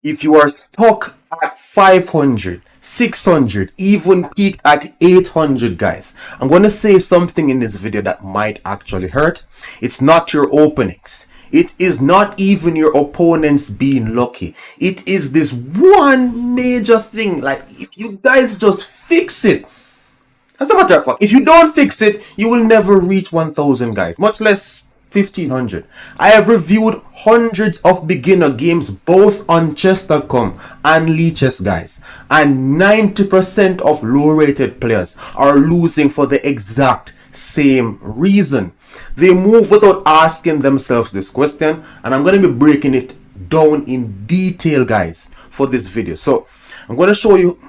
If you are stuck at 500, 600, even peaked at 800, guys, I'm going to say something in this video that might actually hurt. It's not your openings. It is not even your opponents being lucky. It is this one major thing. Like, if you guys just fix it, as a matter of fact, if you don't fix it, you will never reach 1000, guys, much less 1500. I have reviewed hundreds of beginner games both on chess.com and Leechess, guys, and 90% of low rated players are losing for the exact same reason. They move without asking themselves this question, and I'm going to be breaking it down in detail, guys, for this video. So I'm going to show you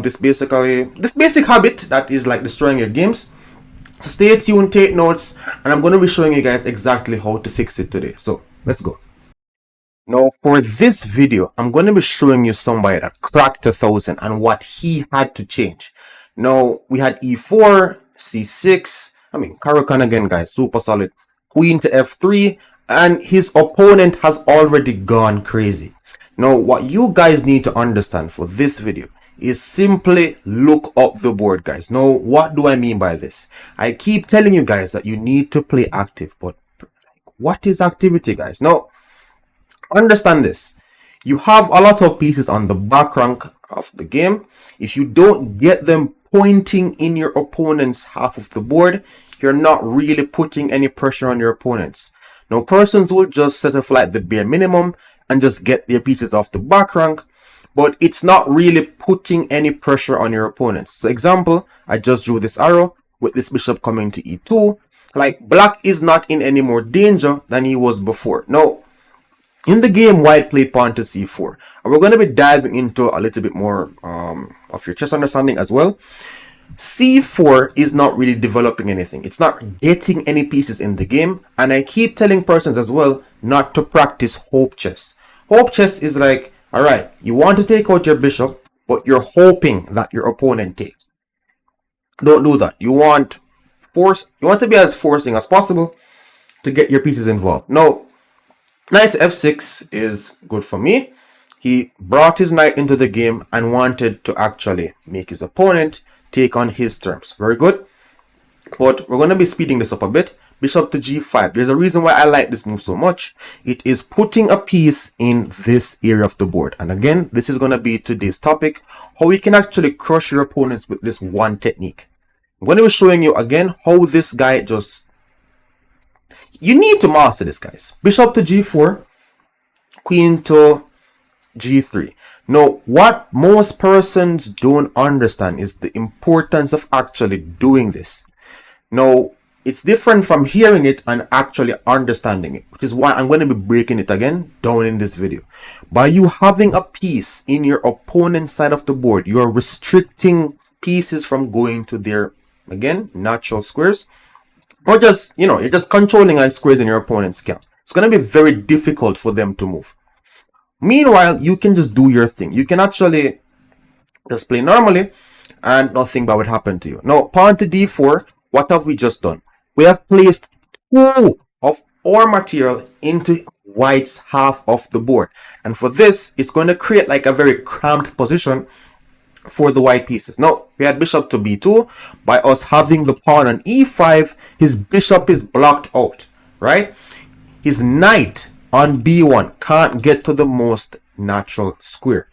this basic habit that is like destroying your games. So stay tuned, take notes, and I'm going to be showing you guys exactly how to fix it today. So let's go. Now for this video, I'm going to be showing you somebody that cracked 1000 and what he had to change. Now we had e4, c6, Caro-Kann again, guys, super solid. Queen to f3, and his opponent has already gone crazy. Now what you guys need to understand for this video is simply look up the board, guys. Now, what do I mean by this? I keep telling you guys that you need to play active, but what is activity, guys? Now, understand this. You have a lot of pieces on the back rank of the game. If you don't get them pointing in your opponent's half of the board, you're not really putting any pressure on your opponents. Now, persons will just set up like the bare minimum and just get their pieces off the back rank, but it's not really putting any pressure on your opponents. So example, I just drew this arrow with this bishop coming to e2. Like, black is not in any more danger than he was before. Now, in the game, white played pawn to c4. And we're going to be diving into a little bit more of your chess understanding as well. c4 is not really developing anything. It's not getting any pieces in the game. And I keep telling persons as well not to practice hope chess. Hope chess is like, all right, you want to take out your bishop, but you're hoping that your opponent takes. Don't do that. You want to be as forcing as possible to get your pieces involved. Now, knight to f6 is good for me. He brought his knight into the game and wanted to actually make his opponent take on his terms. Very good. But we're going to be speeding this up a bit. Bishop to g5. There's a reason why I like this move so much. It is putting a piece in this area of the board. And again, this is going to be today's topic, how you can actually crush your opponents with this one technique. I'm going to be showing you again how this guy you need to master this, guys. Bishop to g4, queen to g3. Now, what most persons don't understand is the importance of actually doing this. Now, it's different from hearing it and actually understanding it, which is why I'm going to be breaking it again down in this video. By you having a piece in your opponent's side of the board, you are restricting pieces from going to their, again, natural squares. Or just, you're just controlling like squares in your opponent's camp. It's going to be very difficult for them to move. Meanwhile, you can just do your thing. You can actually just play normally and nothing bad would happen to you. Now, pawn to d4, what have we just done? We have placed 2 of our material into white's half of the board. And for this, it's going to create like a very cramped position for the white pieces. Now, we had bishop to b2. By us having the pawn on e5, his bishop is blocked out, right? His knight on b1 can't get to the most natural square.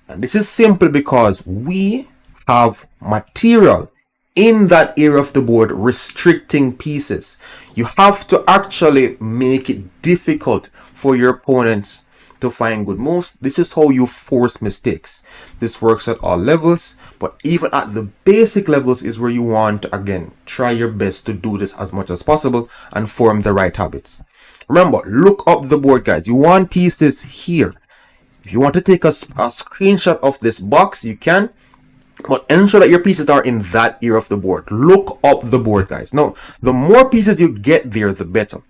And this is simply because we have material in that area of the board restricting pieces. You have to actually make it difficult for your opponents to find good moves. This is how you force mistakes. This works at all levels, but even at the basic levels is where you want to, again, try your best to do this as much as possible and form the right habits. Remember, look up the board, guys. You want pieces here. If you want to take a screenshot of this box, you can. But ensure that your pieces are in that area of the board. Look up the board, guys. Now, the more pieces you get there, the better.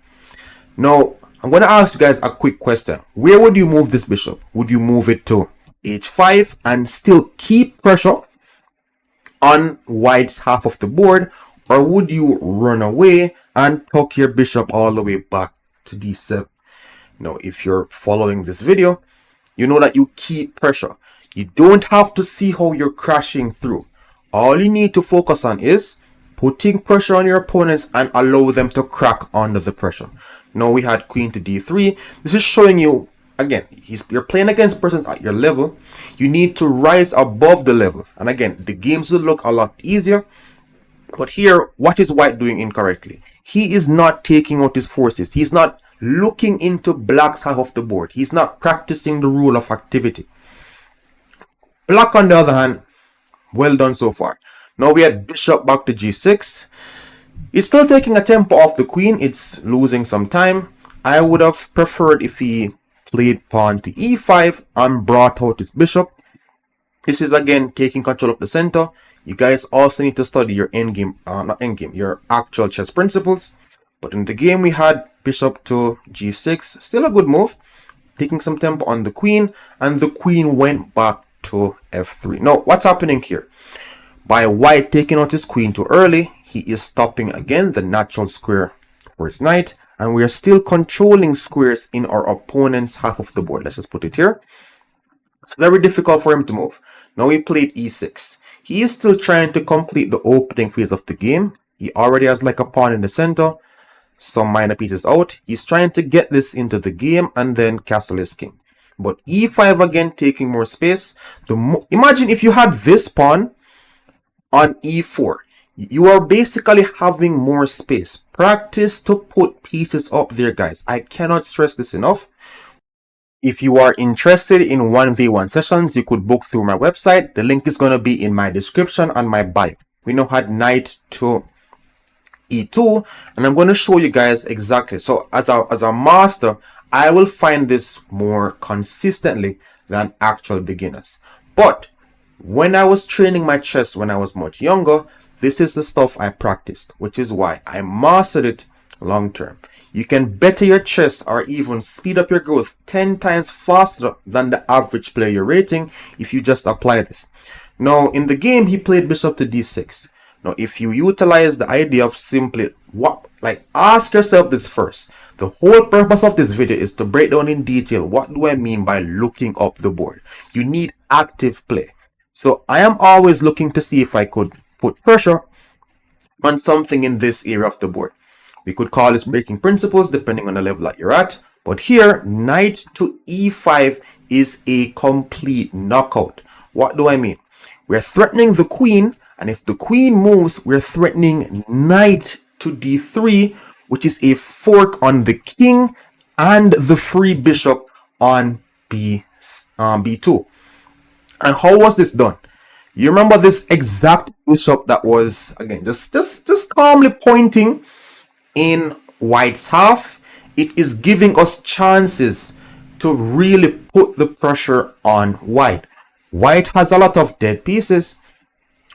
Now, I'm going to ask you guys a quick question. Where would you move this bishop? Would you move it to h5 and still keep pressure on white's half of the board? Or would you run away and tuck your bishop all the way back to d7? Now, if you're following this video, You know that you keep pressure. You don't have to see how you're crashing through. All you need to focus on is putting pressure on your opponents and allow them to crack under the pressure. Now we had queen to d3. This is showing you, again, you're playing against persons at your level. You need to rise above the level. And again, the games will look a lot easier. But here, what is white doing incorrectly? He is not taking out his forces. He's not looking into black's half of the board. He's not practicing the rule of activity. Black, on the other hand, well done so far. Now we had bishop back to g6. It's still taking a tempo off the queen. It's losing some time. I would have preferred if he played pawn to e5 and brought out his bishop. This is again taking control of the center. You guys also need to study your your actual chess principles. But in the game we had bishop to g6, still a good move, taking some tempo on the queen, and the queen went back to f3. Now, what's happening here? By white taking out his queen too early, he is stopping again the natural square for his knight, and we are still controlling squares in our opponent's half of the board. Let's just put it here. It's very difficult for him to move. Now he played e6. He is still trying to complete the opening phase of the game. He already has like a pawn in the center, some minor pieces out. He's trying to get this into the game and then castle his king. But e5 again, taking more space. Imagine if you had this pawn on e4. You are basically having more space. Practice to put pieces up there, guys. I cannot stress this enough. If you are interested in 1v1 sessions, you could book through my website. The link is going to be in my description and my bio. We now had knight to e2, and I'm going to show you guys exactly. So as a master, I will find this more consistently than actual beginners. But when I was training my chess when I was much younger, this is the stuff I practiced, which is why I mastered it long term. You can better your chess or even speed up your growth 10 times faster than the average player rating if you just apply this. Now, in the game, he played bishop to d6. Now, if you utilize the idea of simply ask yourself this first. The whole purpose of this video is to break down in detail what do I mean by looking up the board. You need active play. So I am always looking to see if I could put pressure on something in this area of the board. We could call this breaking principles depending on the level that you're at. But here, knight to e5 is a complete knockout. What do I mean? We're threatening the queen, and if the queen moves, we're threatening knight to d3, which is a fork on the king and the free bishop on b2. And how was this done? You remember this exact bishop that was, again, just calmly pointing in white's half. It is giving us chances to really put the pressure on white. White has a lot of dead pieces,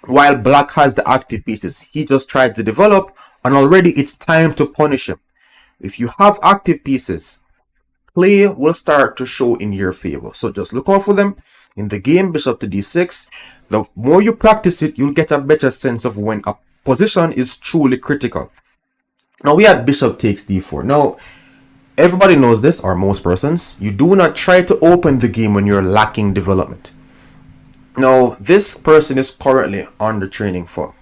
while black has the active pieces. He just tried to develop, and already it's time to punish him. If you have active pieces, play will start to show in your favor. So just look out for them. In the game, bishop to d6, the more you practice it, you'll get a better sense of when a position is truly critical. Now we had bishop takes d4. Now, everybody knows this, or most persons. You do not try to open the game when you're lacking development. Now, this person is currently under training for,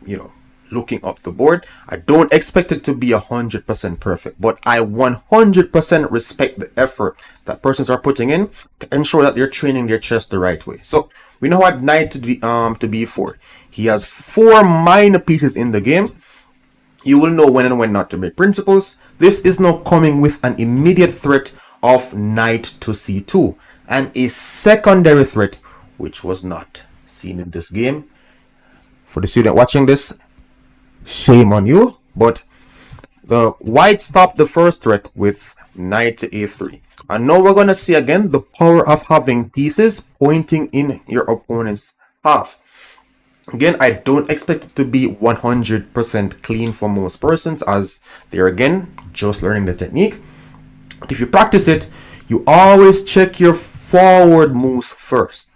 looking up the board. I don't expect it to be 100% perfect, but I 100% respect the effort that persons are putting in to ensure that they're training their chess the right way. So we now had knight to b4. He has 4 minor pieces in the game. You will know when and when not to break principles. This is now coming with an immediate threat of knight to c2 and a secondary threat which was not seen in this game. For the student watching this, shame on you, but the white stopped the first threat with knight to a3. And now we're going to see again the power of having pieces pointing in your opponent's half. Again, I don't expect it to be 100% clean for most persons, as they're again just learning the technique. But if you practice it, you always check your forward moves first.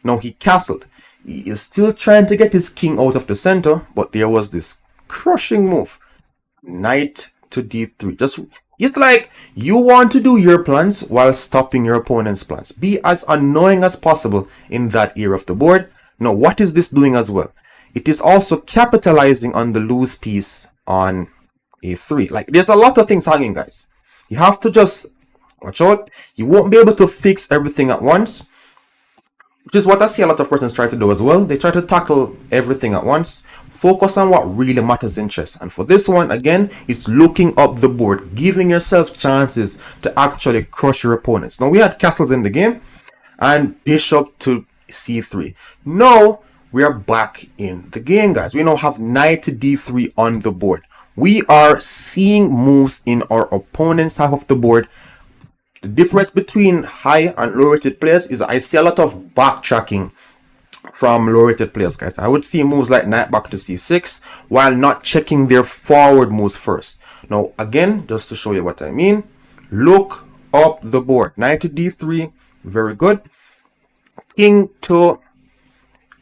Now he castled. He is still trying to get his king out of the center, but there was this crushing move. Knight to d3. It's like you want to do your plans while stopping your opponent's plans. Be as annoying as possible in that area of the board. Now, what is this doing as well? It is also capitalizing on the loose piece on a3. Like, there's a lot of things hanging, guys. You have to just watch out. You won't be able to fix everything at once, which is what I see a lot of persons try to do as well. They try to tackle everything at once. Focus on what really matters in chess. And for this one, again, it's looking up the board, giving yourself chances to actually crush your opponents. Now, we had castles in the game and bishop to c3. Now, we are back in the game, guys. We now have knight to d3 on the board. We are seeing moves in our opponent's half of the board. The difference between high and low rated players is I see a lot of backtracking from low rated players, guys. I would see moves like knight back to c6 while not checking their forward moves first. Now, again, just to show you what I mean, look up the board. Knight to d3, very good. King to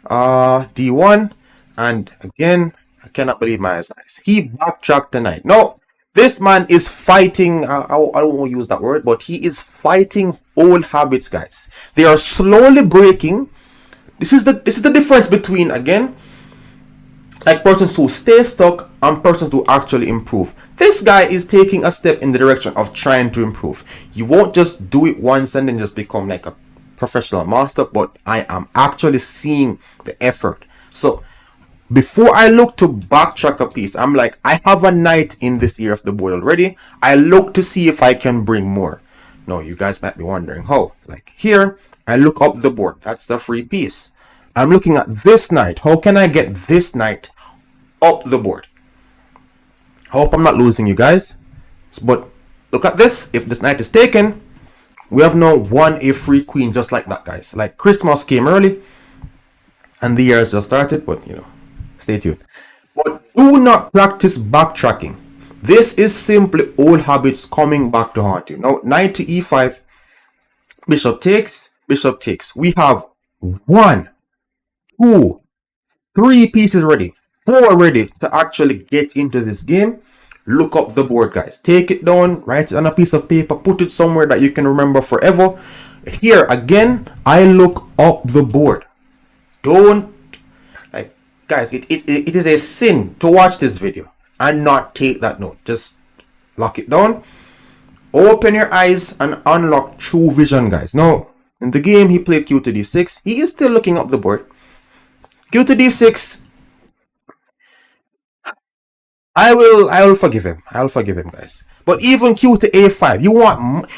d1, and again, I cannot believe my eyes, guys. He backtracked the knight. No, this man is fighting, I don't want to use that word, but he is fighting old habits, guys. They are slowly breaking. This is the difference between, again, like persons who stay stuck and persons who actually improve. This guy is taking a step in the direction of trying to improve. You won't just do it once and then just become like a professional master, but I am actually seeing the effort. So before I look to backtrack a piece, I'm like, I have a knight in this area of the board already. I look to see if I can bring more. No, you guys might be wondering how. Like here, I look up the board. That's the free piece. I'm looking at this knight. How can I get this knight up the board? I hope I'm not losing you guys. But look at this. If this knight is taken, we have now won a free queen just like that, guys. Like Christmas came early and the year has just started, but you know, stay tuned. But do not practice backtracking. This is simply old habits coming back to haunt you. Now, knight to e5, bishop takes, bishop takes. We have 1, 2, 3 pieces ready, 4 ready to actually get into this game. Look up the board, guys. Take it down, write it on a piece of paper, put it somewhere that you can remember forever. Here again, I look up the board. Don't, like, guys, it is a sin to watch this video and not take that note. Just lock it down, open your eyes and unlock true vision, guys. Now, in the game, he played q to d6. He is still looking up the board. Q to d6. I will forgive him. I'll forgive him, guys. But even q to a5,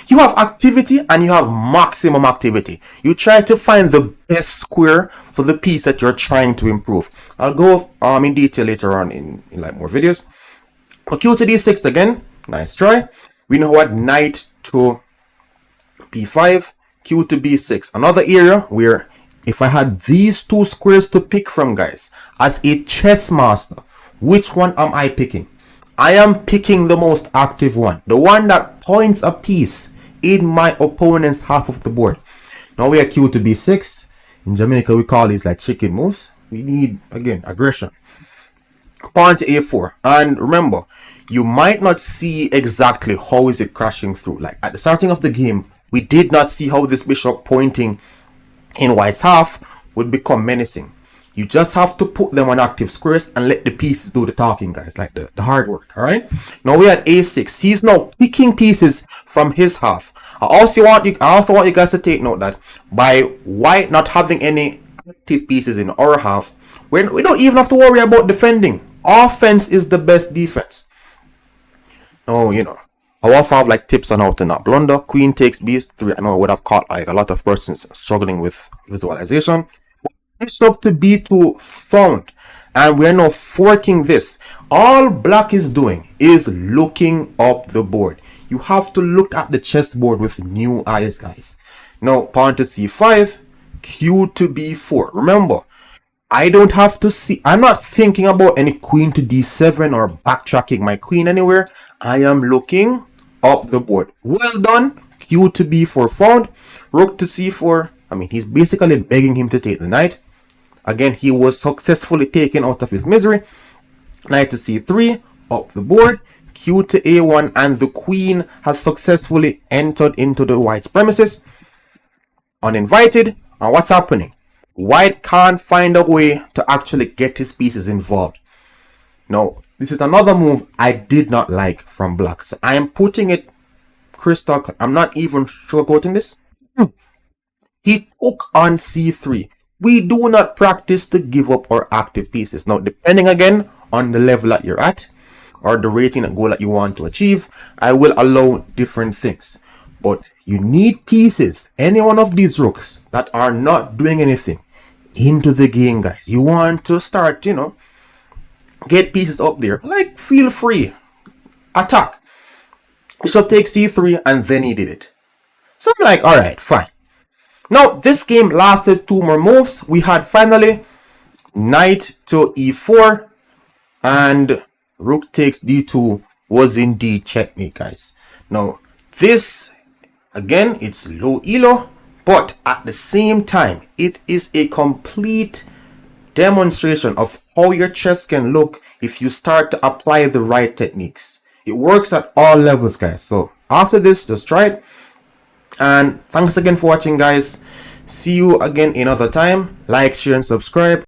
you have activity and you have maximum activity. You try to find the best square for the piece that you're trying to improve. I'll go in detail later on in like more videos. But q to d6 again, nice try. We know what knight to b5, q to b6. Another area where if I had these 2 squares to pick from, guys, as a chess master, which one am I picking? I am picking the most active one. The one that points a piece in my opponent's half of the board. Now we are q to b6. In Jamaica, we call these like chicken moves. We need, again, aggression. Pawn to a4. And remember, you might not see exactly how is it crashing through. Like at the starting of the game, we did not see how this bishop pointing in white's half would become menacing. You just have to put them on active squares and let the pieces do the talking, guys, like the hard work. All right. Now we had a6. He's now picking pieces from his half. I also want you guys to take note that by white not having any active pieces in our half, we don't even have to worry about defending. Offense is the best defense. Now, you know, I also have like tips on how to not blunder. Queen takes b3. I know I would have caught like a lot of persons struggling with visualization. Bishop to b2 found, and we are now forking this. All black is doing is looking up the board. You have to look at the chessboard with new eyes, guys. Now pawn to c5, q to b4. Remember, I don't have to see, I'm not thinking about any queen to d7 or backtracking my queen anywhere. I am looking up the board. Well done. Q to b4 found. Rook to c4. I mean, he's basically begging him to take the knight. Again, he was successfully taken out of his misery. Knight to c3, up the board. q to a1, and the queen has successfully entered into the white's premises uninvited. And what's happening? White can't find a way to actually get his pieces involved. Now, this is another move I did not like from black. So I am putting it crystal clear. I'm not even sugarcoating this. He took on c3. We do not practice to give up our active pieces. Now, depending again on the level that you're at or the rating and goal that you want to achieve, I will allow different things. But you need pieces, any one of these rooks that are not doing anything, into the game, guys. You want to start, get pieces up there. Like, feel free. Attack. Bishop takes c3, and then he did it. So I'm like, alright, fine. Now, this game lasted 2 more moves. We had finally knight to e4, and rook takes d2 was indeed checkmate, guys. Now, this, again, it's low elo, but at the same time, it is a complete demonstration of how your chess can look if you start to apply the right techniques. It works at all levels, guys. So after this, just try it. And thanks again for watching, guys. See you again another time. Like, share, and subscribe.